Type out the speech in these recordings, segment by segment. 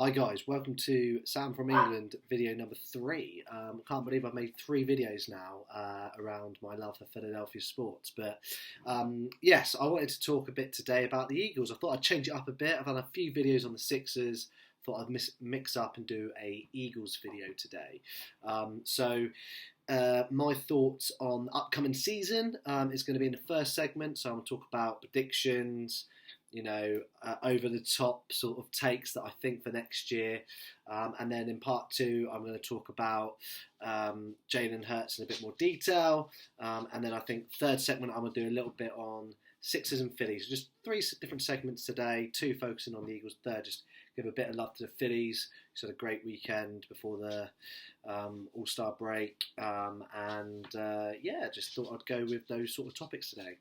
Hi guys, welcome to Sam from England video number 3. I can't believe I've made 3 videos now around my love for Philadelphia sports. But yes, I wanted to talk a bit today about the Eagles. I thought I'd change it up a bit. I've done a few videos on the Sixers. Thought I'd mix up and do a Eagles video today. My thoughts on the upcoming season is going to be in the first segment. So I'm going to talk about predictions, over the top sort of takes that I think for next year. And then in part 2, I'm going to talk about Jalen Hurts in a bit more detail. And then I think third segment, I'm going to do a little bit on Sixers and Phillies. Just 3 different segments today, 2 focusing on the Eagles, third just give a bit of love to the Phillies. Who's had a great weekend before the All-Star break. Just thought I'd go with those sort of topics today.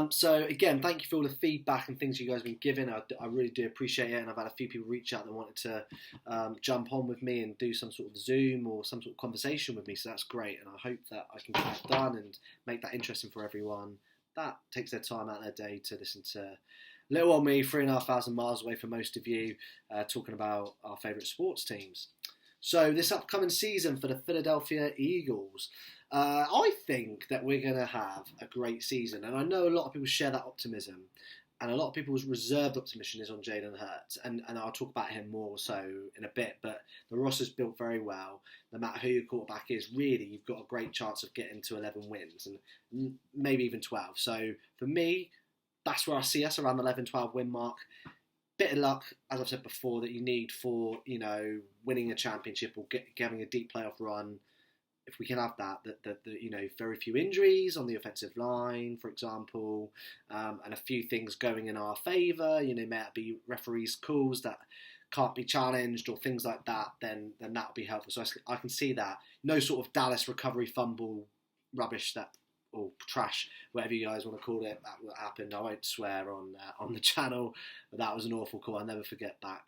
So again, thank you for all the feedback and things you guys have been giving. I really do appreciate it, and I've had a few people reach out that wanted to jump on with me and do some sort of Zoom or some sort of conversation with me, so that's great, and I hope that I can get that done and make that interesting for everyone that takes their time out of their day to listen to little old me, 3,500 miles away from most of you, talking about our favourite sports teams. So this upcoming season for the Philadelphia Eagles, I think that we're going to have a great season. And I know a lot of people share that optimism. And a lot of people's reserved optimism is on Jalen Hurts. And I'll talk about him more so in a bit. But the roster's built very well. No matter who your quarterback is, really, you've got a great chance of getting to 11 wins. And maybe even 12. So for me, that's where I see us, around the 11-12 win mark. Bit of luck, as I've said before, that you need for, winning a championship or having a deep playoff run. If we can have that, very few injuries on the offensive line, for example, and a few things going in our favour, may it be referees' calls that can't be challenged or things like that, then that would be helpful. So I can see that. No sort of Dallas recovery fumble rubbish or trash, whatever you guys want to call it, that happened. I won't swear on the channel, but that was an awful call. I'll never forget that.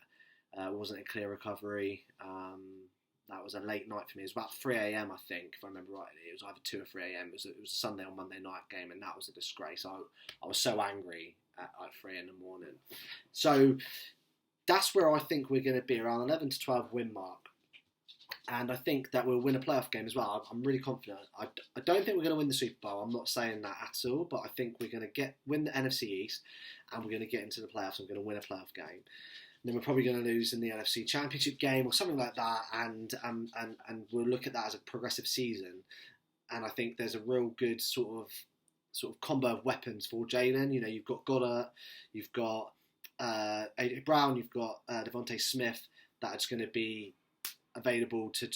It wasn't a clear recovery. That was a late night for me. It was about 3 a.m, I think, if I remember rightly. It was either 2 or 3 a.m. It was a Sunday or Monday night game, and that was a disgrace. I was so angry at 3 in the morning. So that's where I think we're going to be, around 11 to 12 win mark. And I think that we'll win a playoff game as well. I'm really confident. I don't think we're going to win the Super Bowl. I'm not saying that at all, but I think we're going to win the NFC East, and we're going to get into the playoffs. I'm going to win a playoff game. Then we're probably going to lose in the NFC Championship game or something like that, and we'll look at that as a progressive season. And I think there's a real good sort of combo of weapons for Jalen. You've got Goddard, you've got AJ Brown, you've got Devontae Smith. That's going to be available to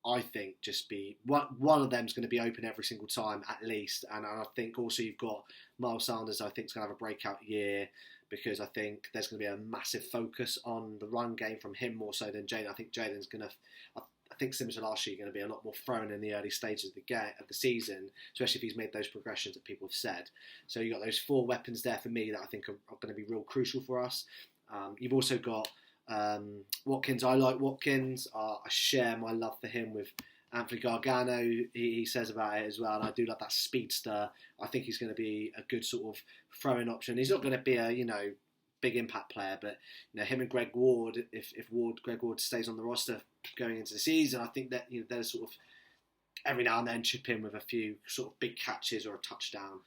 I think be one of them's going to be open every single time at least. And I think also you've got Miles Sanders. I think is going to have a breakout year, because I think there's going to be a massive focus on the run game from him more so than Jalen. I think Jalen's going to, I think similar to last year, going to be a lot more thrown in the early stages of the season, especially if he's made those progressions that people have said. So you've got those 4 weapons there for me that I think are going to be real crucial for us. You've also got Watkins. I like Watkins. I share my love for him with Anthony Gargano. He says about it as well, and I do love that speedster. I think he's going to be a good sort of throwing option. He's not going to be a big impact player, but him and Greg Ward, if Greg Ward stays on the roster going into the season, I think that they're sort of every now and then chip in with a few sort of big catches or a touchdown.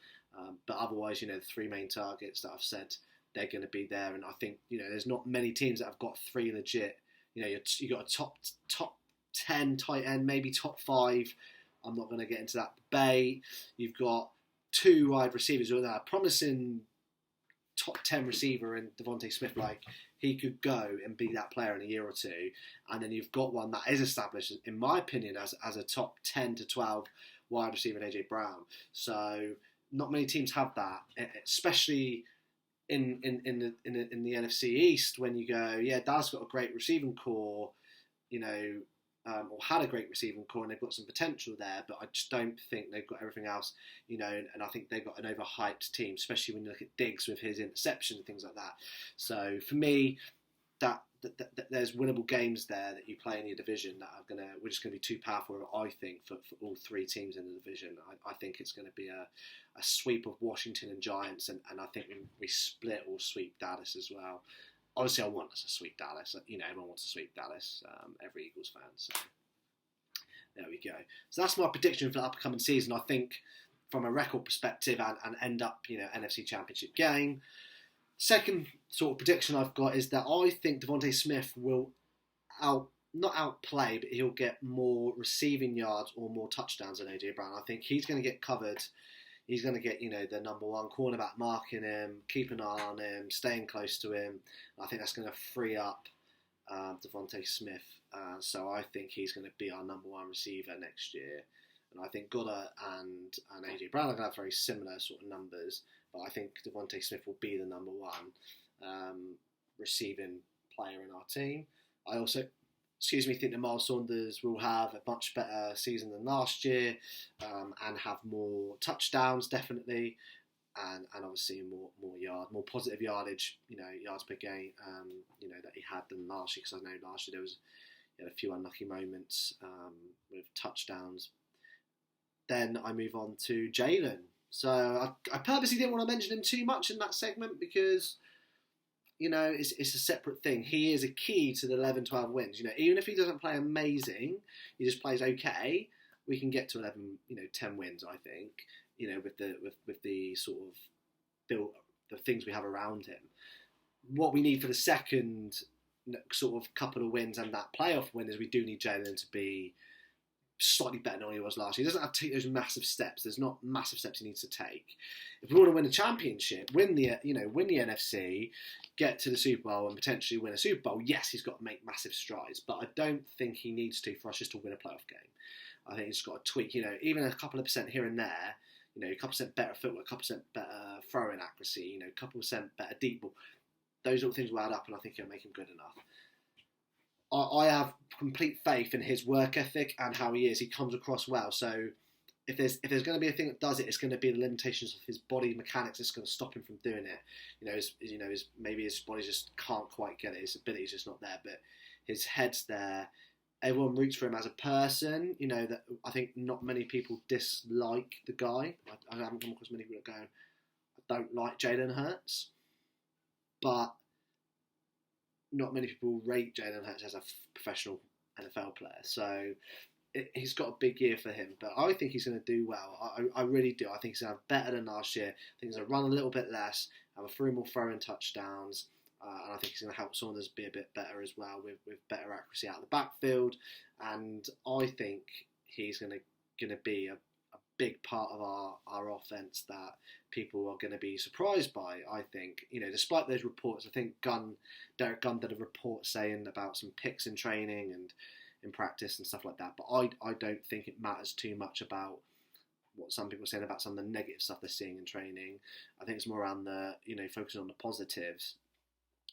But otherwise, the 3 main targets that I've said, they're going to be there, and I think there's not many teams that have got 3 legit. You got a top 10 tight end, maybe top 5. I'm not going to get into that debate. You've got 2 wide receivers with a promising top 10 receiver in Devontae Smith. Like, he could go and be that player in a year or 2. And then you've got one that is established, in my opinion, as a top 10 to 12 wide receiver in AJ Brown. So not many teams have that, especially in the NFC East, when you go, Dallas got a great receiving core, or had a great receiving core, and they've got some potential there, but I just don't think they've got everything else, and I think they've got an overhyped team, especially when you look at Diggs with his interception and things like that. So for me, that there's winnable games there that you play in your division that we're just going to be too powerful, I think, for all 3 teams in the division. I think it's going to be a sweep of Washington and Giants, and I think we split or sweep Dallas as well. honestly, I want us to sweep Dallas. Everyone wants to sweep Dallas. Every Eagles fan. So there we go. So that's my prediction for the upcoming season. I think from a record perspective and end up, NFC Championship game. Second sort of prediction I've got is that I think Devontae Smith will not outplay, but he'll get more receiving yards or more touchdowns than AJ Brown. I think he's going to get covered. He's going to get, the number one cornerback marking him, keep an eye on him, staying close to him. I think that's going to free up Devontae Smith. So I think he's going to be our number one receiver next year. And I think Goddard and AJ Brown are going to have very similar sort of numbers. But I think Devontae Smith will be the number one receiving player in our team. I also, think that Miles Saunders will have a much better season than last year and have more touchdowns, definitely. And obviously more positive yardage, yards per game, that he had than last year. Because I know last year he had a few unlucky moments with touchdowns. Then I move on to Jalen. So I purposely didn't want to mention him too much in that segment because, it's a separate thing. He is a key to the 11-12 wins. Even if he doesn't play amazing, he just plays okay, we can get to 11, 10 wins, I think, with the sort of build, the things we have around him. What we need for the second sort of couple of wins and that playoff win is we do need Jalen to be slightly better than he was last year. He doesn't have to take those massive steps. There's not massive steps he needs to take. If we want to win a championship, win the NFC, get to the Super Bowl and potentially win a Super Bowl, yes, he's got to make massive strides. But I don't think he needs to for us just to win a playoff game. I think he's got to tweak, even a couple of percent here and there, a couple percent better footwork, a couple percent better throwing accuracy, a couple percent better deep ball. Those little things will add up and I think he'll make him good enough. I have complete faith in his work ethic and how he is. He comes across well. So if there's going to be a thing that does it, it's going to be the limitations of his body mechanics. It's going to stop him from doing it. Maybe his body just can't quite get it. His ability's just not there. But his head's there. Everyone roots for him as a person. That I think not many people dislike the guy. I haven't come across many people that go, I don't like Jalen Hurts, but not many people rate Jalen Hurts as a professional NFL player. So he's got a big year for him. But I think he's going to do well. I really do. I think he's going to have better than last year. I think he's going to run a little bit less, have a few more throwing touchdowns. And I think he's going to help Saunders be a bit better as well with better accuracy out of the backfield. And I think he's going to be a big part of our offense that people are going to be surprised by. I think, despite those reports, I think Derek Gunn did a report saying about some picks in training and in practice and stuff like that. But I don't think it matters too much about what some people are saying about some of the negative stuff they're seeing in training. I think it's more around the, focusing on the positives,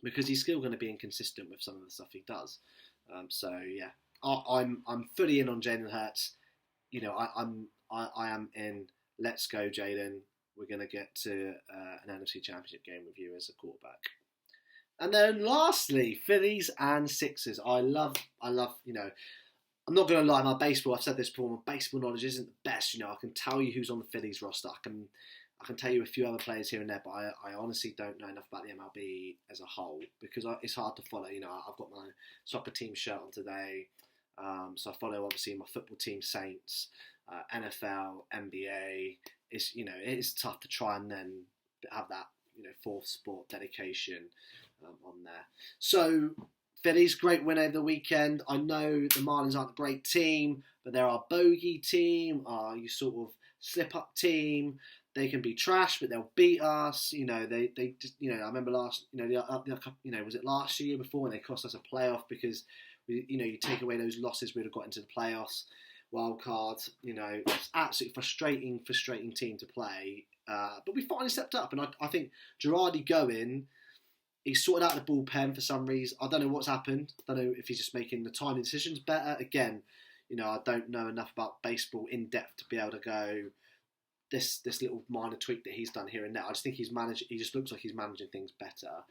because he's still going to be inconsistent with some of the stuff he does. So yeah, I'm fully in on Jalen Hurts. I am in. Let's go, Jalen. We're going to get to an NFC Championship game with you as a quarterback. And then lastly, Phillies and Sixers. I love. I'm not going to lie. My baseball. I've said this before. My baseball knowledge isn't the best. I can tell you who's on the Phillies roster. I can tell you a few other players here and there, but I honestly don't know enough about the MLB as a whole because it's hard to follow. I've got my soccer team shirt on today, so I follow obviously my football team, Saints, NFL, NBA. It's tough to try and then have that fourth sport dedication on there. So Phillies, great win over the weekend. I know the Marlins aren't a great team, but they're our bogey team, you sort of slip up team. They can be trash, but they'll beat us. They just, I remember was it last year before when they cost us a playoff because you take away those losses, we'd have got into the playoffs, wild card. It's absolutely frustrating team to play. But we finally stepped up, and I think Girardi going, he sorted out the bullpen for some reason. I don't know what's happened. I don't know if he's just making the timing decisions better. Again, I don't know enough about baseball in depth to be able to go. This little minor tweak that he's done here and there. I just think he just looks like he's managing things better.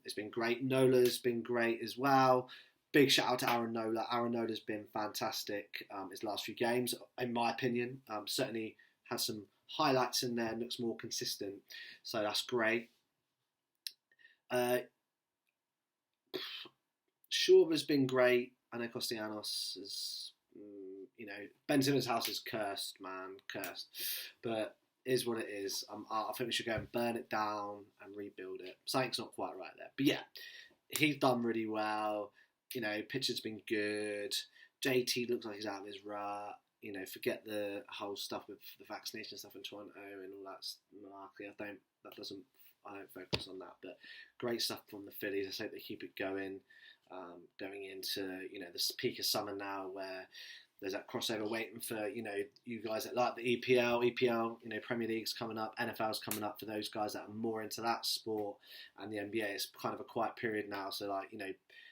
It's been great. Nola's been great as well. Big shout out to Aaron Nola. Aaron Nola's been fantastic his last few games, in my opinion. Certainly has some highlights in there, looks more consistent. So that's great. Korver's been great. I know Castellanos is, Ben Simmons' house is cursed, man, cursed. But it is what it is. I think we should go and burn it down and rebuild it. Something's not quite right there. But yeah, he's done really well. Pitcher's been good. JT looks like he's out of his rut. Forget the whole stuff with the vaccination stuff in Toronto and all that malarkey. I don't focus on that. But great stuff from the Phillies. I just hope they keep it going. Going into the peak of summer now, where there's that crossover waiting for you guys that like the EPL, Premier League's coming up, NFL's coming up for those guys that are more into that sport, and the NBA. It's kind of a quiet period now, so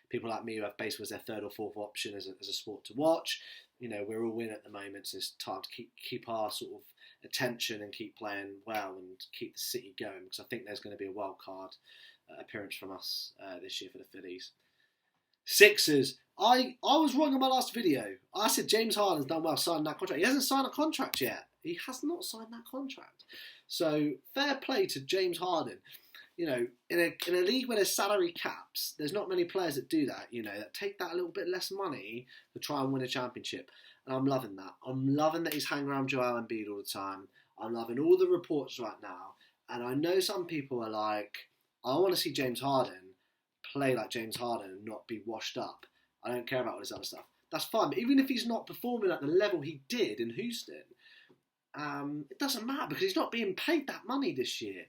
people like me who have baseball as their third or fourth option as a sport to watch. We're all in at the moment, so it's time to keep our sort of attention and keep playing well and keep the city going, because I think there's going to be a wild card appearance from us this year for the Phillies. Sixers. I was wrong in my last video. I said James Harden's done well signing that contract. He hasn't signed a contract yet. He has not signed that contract. So fair play to James Harden. In a league where there's salary caps, there's not many players that do that. That take that a little bit less money to try and win a championship. And I'm loving that. I'm loving that he's hanging around Joel Embiid all the time. I'm loving all the reports right now. And I know some people are like, I want to see James Harden play like James Harden and not be washed up. I don't care about all this other stuff. That's fine. But even if he's not performing at the level he did in Houston, it doesn't matter because he's not being paid that money this year.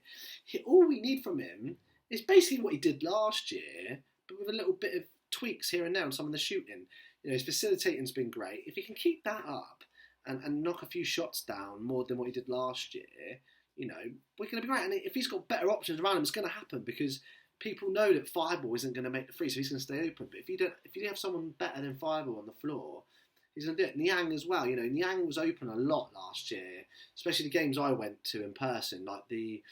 All we need from him is basically what he did last year, but with a little bit of tweaks here and there on some of the shooting. His facilitating's been great. If he can keep that up and knock a few shots down more than what he did last year, we're going to be great. And if he's got better options around him, it's going to happen because people know that Fireball isn't going to make the free, so he's going to stay open. But if you have someone better than Fireball on the floor, he's going to do it. Niang as well. Niang was open a lot last year, especially the games I went to in person. Like the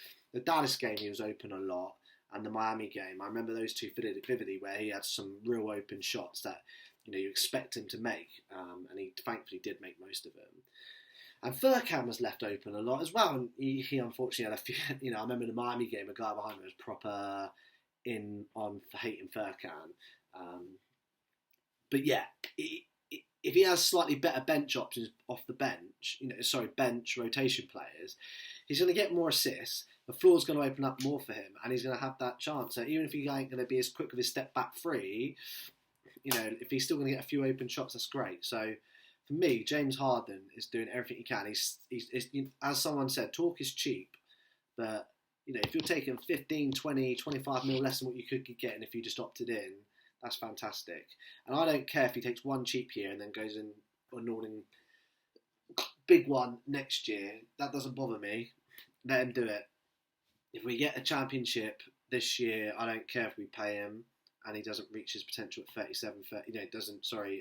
Dallas game, he was open a lot, and the Miami game. I remember those two vividly, where he had some real open shots that you expect him to make, and he thankfully did make most of them. And Furkan was left open a lot as well, and he unfortunately had a few. I remember the Miami game, a guy behind me was proper in on hating Furkan. But yeah, if he has slightly better bench options off the bench, bench rotation players, he's going to get more assists. The floor's going to open up more for him, and he's going to have that chance. So even if he ain't going to be as quick with his step back three, if he's still going to get a few open shots, that's great. So for me, James Harden is doing everything he can. He's as someone said, talk is cheap, but if you're taking 15, 20, 25 mil less than what you could be getting if you just opted in, that's fantastic. And I don't care if he takes one cheap year and then goes in on Nording big one next year. That doesn't bother me. Let him do it. If we get a championship this year, I don't care if we pay him and he doesn't reach his potential at 37, 30,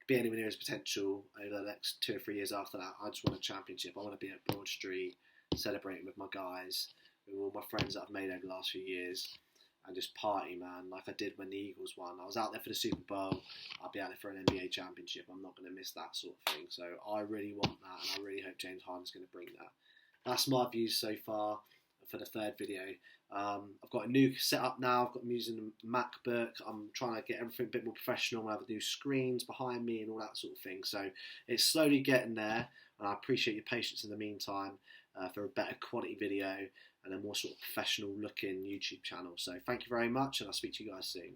be anywhere near his potential over the next 2 or 3 years after that. I just want a championship. I want to be at Broad Street celebrating with my guys, with all my friends that I've made over the last few years, and just party, man, like I did when the Eagles won. I was out there for the Super Bowl. I'll be out there for an NBA championship. I'm not going to miss that sort of thing. So I really want that, and I really hope James Harden's going to bring that. That's my views so far for the third video. I've got a new setup now. I'm using a MacBook. I'm trying to get everything a bit more professional. I have new screens behind me and all that sort of thing. So it's slowly getting there, and I appreciate your patience in the meantime for a better quality video and a more sort of professional looking YouTube channel. So thank you very much, and I'll speak to you guys soon.